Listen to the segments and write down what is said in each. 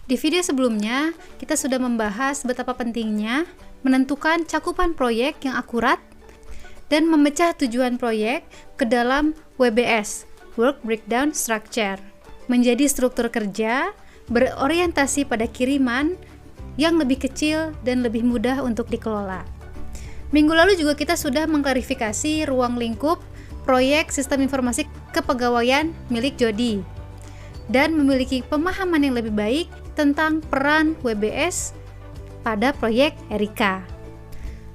Di video sebelumnya, kita sudah membahas betapa pentingnya menentukan cakupan proyek yang akurat dan memecah tujuan proyek ke dalam WBS, Work Breakdown Structure, menjadi struktur kerja berorientasi pada kiriman yang lebih kecil dan lebih mudah untuk dikelola. Minggu lalu juga kita sudah mengklarifikasi ruang lingkup proyek sistem informasi kepegawaian milik Jody dan memiliki pemahaman yang lebih baik tentang peran WBS pada proyek Erika.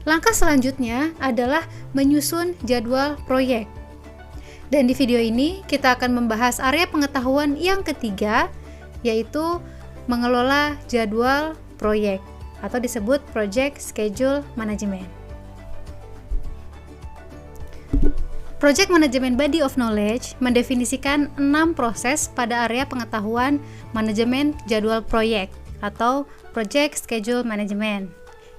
Langkah selanjutnya adalah menyusun jadwal proyek. Dan di video ini kita akan membahas area pengetahuan yang ketiga, yaitu mengelola jadwal proyek atau disebut Project Schedule Management. Project Management Body of Knowledge mendefinisikan 6 proses pada area pengetahuan manajemen jadwal proyek atau Project Schedule Management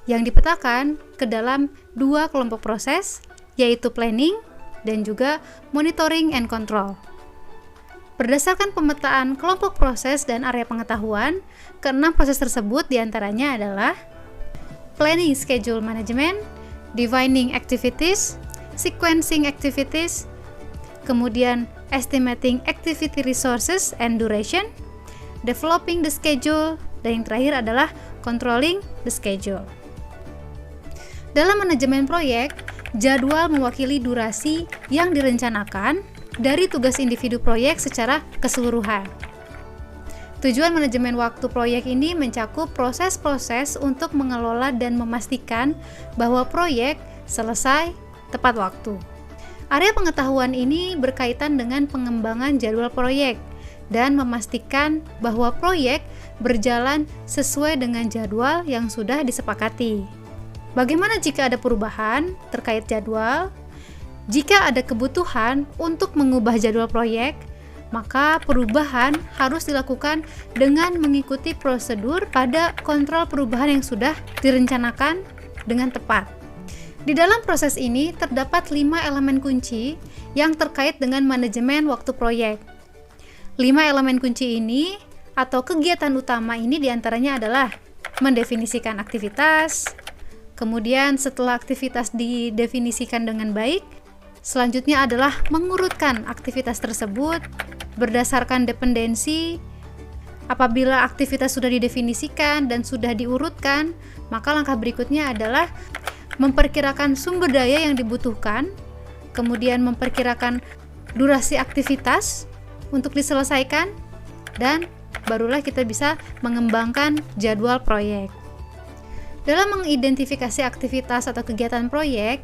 yang dipetakan ke dalam 2 kelompok proses, yaitu planning dan juga monitoring and control. Berdasarkan pemetaan kelompok proses dan area pengetahuan, ke-6 proses tersebut diantaranya adalah planning schedule management, defining activities, sequencing activities, kemudian estimating activity resources and duration, developing the schedule, dan yang terakhir adalah controlling the schedule. Dalam manajemen proyek, jadwal mewakili durasi yang direncanakan dari tugas individu proyek secara keseluruhan. Tujuan manajemen waktu proyek ini mencakup proses-proses untuk mengelola dan memastikan bahwa proyek selesai tepat waktu. Area pengetahuan ini berkaitan dengan pengembangan jadwal proyek dan memastikan bahwa proyek berjalan sesuai dengan jadwal yang sudah disepakati. Bagaimana jika ada perubahan terkait jadwal? Jika ada kebutuhan untuk mengubah jadwal proyek, maka perubahan harus dilakukan dengan mengikuti prosedur pada kontrol perubahan yang sudah direncanakan dengan tepat. Di dalam proses ini terdapat 5 elemen kunci yang terkait dengan manajemen waktu proyek. 5 elemen kunci ini atau kegiatan utama ini diantaranya adalah mendefinisikan aktivitas, kemudian setelah aktivitas didefinisikan dengan baik, selanjutnya adalah mengurutkan aktivitas tersebut berdasarkan dependensi. Apabila aktivitas sudah didefinisikan dan sudah diurutkan, maka langkah berikutnya adalah memperkirakan sumber daya yang dibutuhkan, kemudian memperkirakan durasi aktivitas untuk diselesaikan, dan barulah kita bisa mengembangkan jadwal proyek. Dalam mengidentifikasi aktivitas atau kegiatan proyek,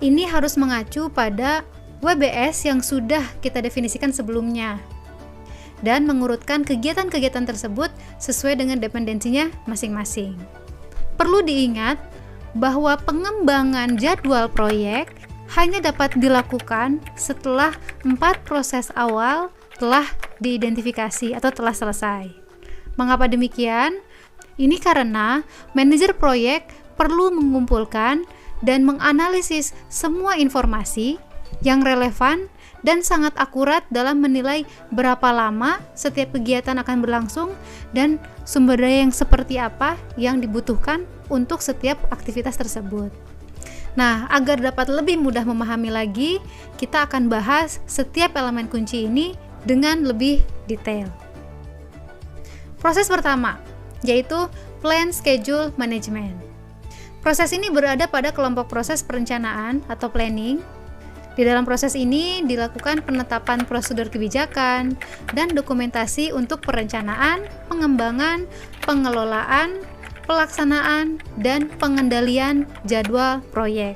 ini harus mengacu pada WBS yang sudah kita definisikan sebelumnya dan mengurutkan kegiatan-kegiatan tersebut sesuai dengan dependensinya masing-masing. Perlu diingat bahwa pengembangan jadwal proyek hanya dapat dilakukan setelah 4 proses awal telah diidentifikasi atau telah selesai. Mengapa demikian? Ini karena manajer proyek perlu mengumpulkan dan menganalisis semua informasi yang relevan dan sangat akurat dalam menilai berapa lama setiap kegiatan akan berlangsung dan sumber daya yang seperti apa yang dibutuhkan untuk setiap aktivitas tersebut. Nah, agar dapat lebih mudah memahami lagi, kita akan bahas setiap elemen kunci ini dengan lebih detail. Proses pertama, yaitu Plan Schedule Management. Proses ini berada pada kelompok proses perencanaan atau planning. Di dalam proses ini dilakukan penetapan prosedur kebijakan dan dokumentasi untuk perencanaan, pengembangan, pengelolaan, pelaksanaan, dan pengendalian jadwal proyek.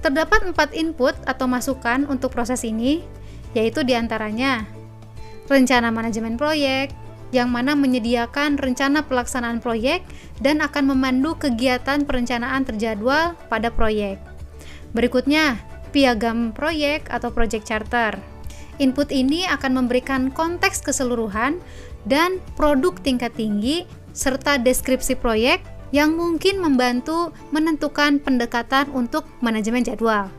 Terdapat 4 input atau masukan untuk proses ini, yaitu diantaranya rencana manajemen proyek, yang mana menyediakan rencana pelaksanaan proyek dan akan memandu kegiatan perencanaan terjadwal pada proyek. Berikutnya, piagam proyek atau project charter. Input ini akan memberikan konteks keseluruhan dan produk tingkat tinggi serta deskripsi proyek yang mungkin membantu menentukan pendekatan untuk manajemen jadwal.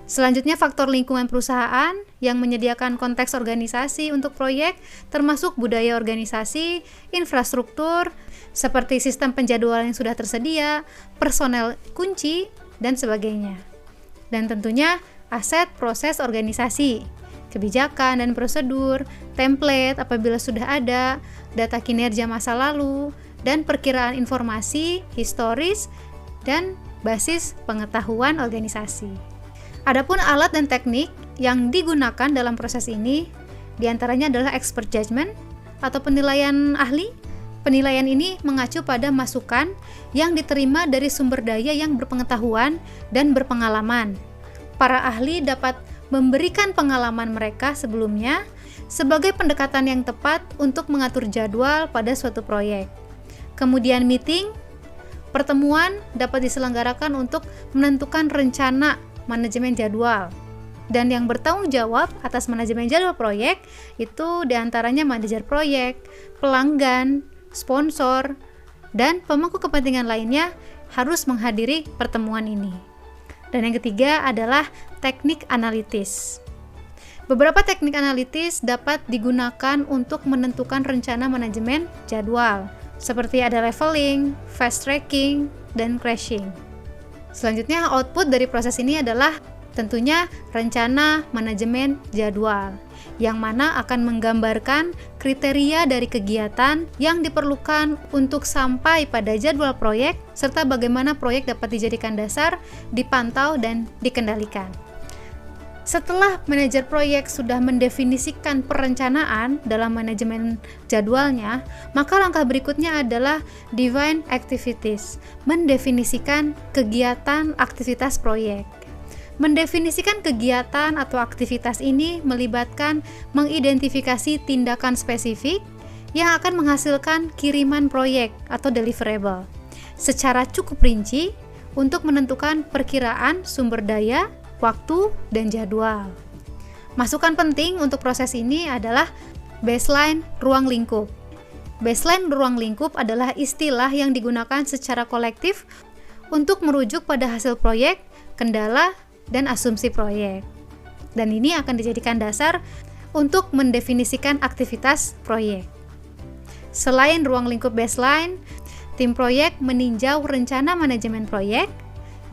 Selanjutnya, faktor lingkungan perusahaan yang menyediakan konteks organisasi untuk proyek, termasuk budaya organisasi, infrastruktur, seperti sistem penjadwalan yang sudah tersedia, personel kunci, dan sebagainya. Dan tentunya, aset proses organisasi, kebijakan dan prosedur, template apabila sudah ada, data kinerja masa lalu, dan perkiraan informasi, historis, dan basis pengetahuan organisasi. Adapun alat dan teknik yang digunakan dalam proses ini diantaranya adalah expert judgment atau penilaian ahli. Penilaian ini mengacu pada masukan yang diterima dari sumber daya yang berpengetahuan dan berpengalaman. Para ahli dapat memberikan pengalaman mereka sebelumnya sebagai pendekatan yang tepat untuk mengatur jadwal pada suatu proyek. Kemudian meeting, pertemuan dapat diselenggarakan untuk menentukan rencana manajemen jadwal, dan yang bertanggung jawab atas manajemen jadwal proyek itu diantaranya manajer proyek, pelanggan, sponsor, dan pemangku kepentingan lainnya harus menghadiri pertemuan ini. Dan yang ketiga adalah teknik analitis. Beberapa teknik analitis dapat digunakan untuk menentukan rencana manajemen jadwal, seperti ada leveling, fast tracking, dan crashing. Selanjutnya, output dari proses ini adalah tentunya rencana manajemen jadwal, yang mana akan menggambarkan kriteria dari kegiatan yang diperlukan untuk sampai pada jadwal proyek, serta bagaimana proyek dapat dijadikan dasar, dipantau, dan dikendalikan. Setelah manajer proyek sudah mendefinisikan perencanaan dalam manajemen jadwalnya, maka langkah berikutnya adalah define activities, mendefinisikan kegiatan aktivitas proyek. Mendefinisikan kegiatan atau aktivitas ini melibatkan mengidentifikasi tindakan spesifik yang akan menghasilkan kiriman proyek atau deliverable secara cukup rinci untuk menentukan perkiraan sumber daya, waktu, dan jadwal. Masukan penting untuk proses ini adalah baseline ruang lingkup. Baseline ruang lingkup adalah istilah yang digunakan secara kolektif untuk merujuk pada hasil proyek, kendala, dan asumsi proyek. Dan ini akan dijadikan dasar untuk mendefinisikan aktivitas proyek. Selain ruang lingkup baseline, tim proyek meninjau rencana manajemen proyek,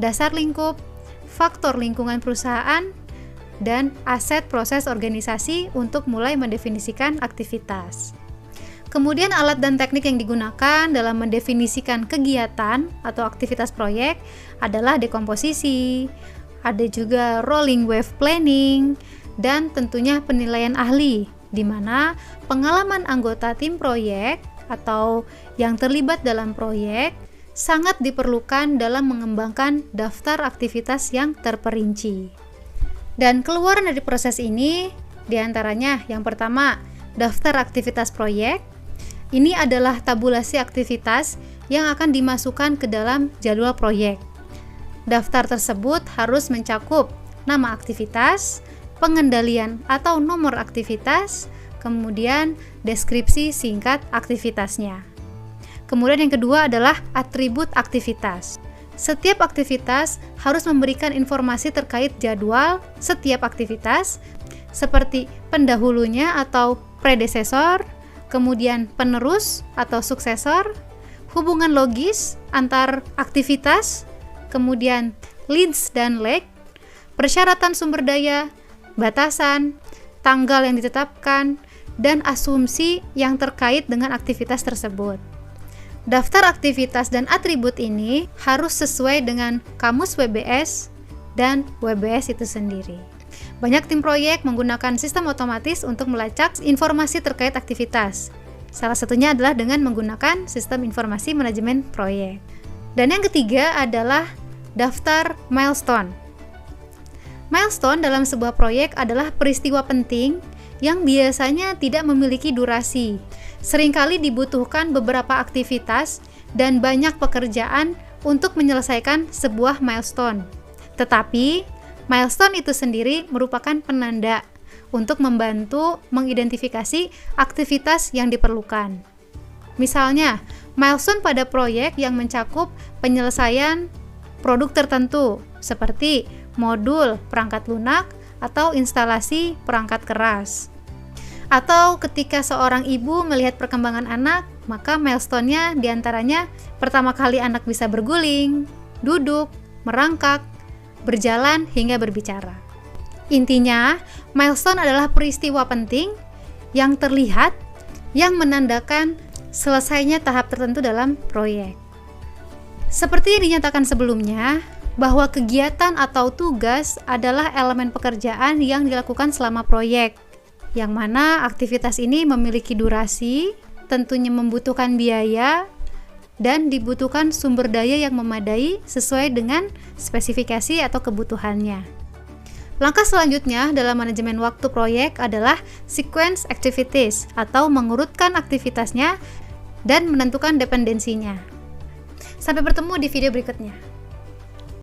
dasar lingkup, faktor lingkungan perusahaan, dan aset proses organisasi untuk mulai mendefinisikan aktivitas. Kemudian alat dan teknik yang digunakan dalam mendefinisikan kegiatan atau aktivitas proyek adalah dekomposisi, ada juga rolling wave planning, dan tentunya penilaian ahli, di mana pengalaman anggota tim proyek atau yang terlibat dalam proyek sangat diperlukan dalam mengembangkan daftar aktivitas yang terperinci. Dan keluaran dari proses ini diantaranya yang pertama, daftar aktivitas proyek. Ini adalah tabulasi aktivitas yang akan dimasukkan ke dalam jadwal proyek. Daftar tersebut harus mencakup nama aktivitas, pengendalian atau nomor aktivitas, kemudian deskripsi singkat aktivitasnya. Kemudian yang kedua adalah atribut aktivitas. Setiap aktivitas harus memberikan informasi terkait jadwal setiap aktivitas, seperti pendahulunya atau predesesor, kemudian penerus atau suksesor, hubungan logis antar aktivitas, kemudian leads dan lag, persyaratan sumber daya, batasan, tanggal yang ditetapkan, dan asumsi yang terkait dengan aktivitas tersebut. Daftar aktivitas dan atribut ini harus sesuai dengan kamus WBS dan WBS itu sendiri. Banyak tim proyek menggunakan sistem otomatis untuk melacak informasi terkait aktivitas. Salah satunya adalah dengan menggunakan sistem informasi manajemen proyek. Dan yang ketiga adalah daftar milestone. Milestone dalam sebuah proyek adalah peristiwa penting yang biasanya tidak memiliki durasi. Seringkali dibutuhkan beberapa aktivitas dan banyak pekerjaan untuk menyelesaikan sebuah milestone. Tetapi, milestone itu sendiri merupakan penanda untuk membantu mengidentifikasi aktivitas yang diperlukan. Misalnya, milestone pada proyek yang mencakup penyelesaian produk tertentu, seperti modul perangkat lunak, atau instalasi perangkat keras. Atau ketika seorang ibu melihat perkembangan anak, maka milestone-nya diantaranya pertama kali anak bisa berguling, duduk, merangkak, berjalan, hingga berbicara. Intinya, milestone adalah peristiwa penting yang terlihat yang menandakan selesainya tahap tertentu dalam proyek. Seperti yang dinyatakan sebelumnya, bahwa kegiatan atau tugas adalah elemen pekerjaan yang dilakukan selama proyek, yang mana aktivitas ini memiliki durasi, tentunya membutuhkan biaya, dan dibutuhkan sumber daya yang memadai sesuai dengan spesifikasi atau kebutuhannya. Langkah selanjutnya dalam manajemen waktu proyek adalah sequence activities atau mengurutkan aktivitasnya dan menentukan dependensinya. Sampai bertemu di video berikutnya.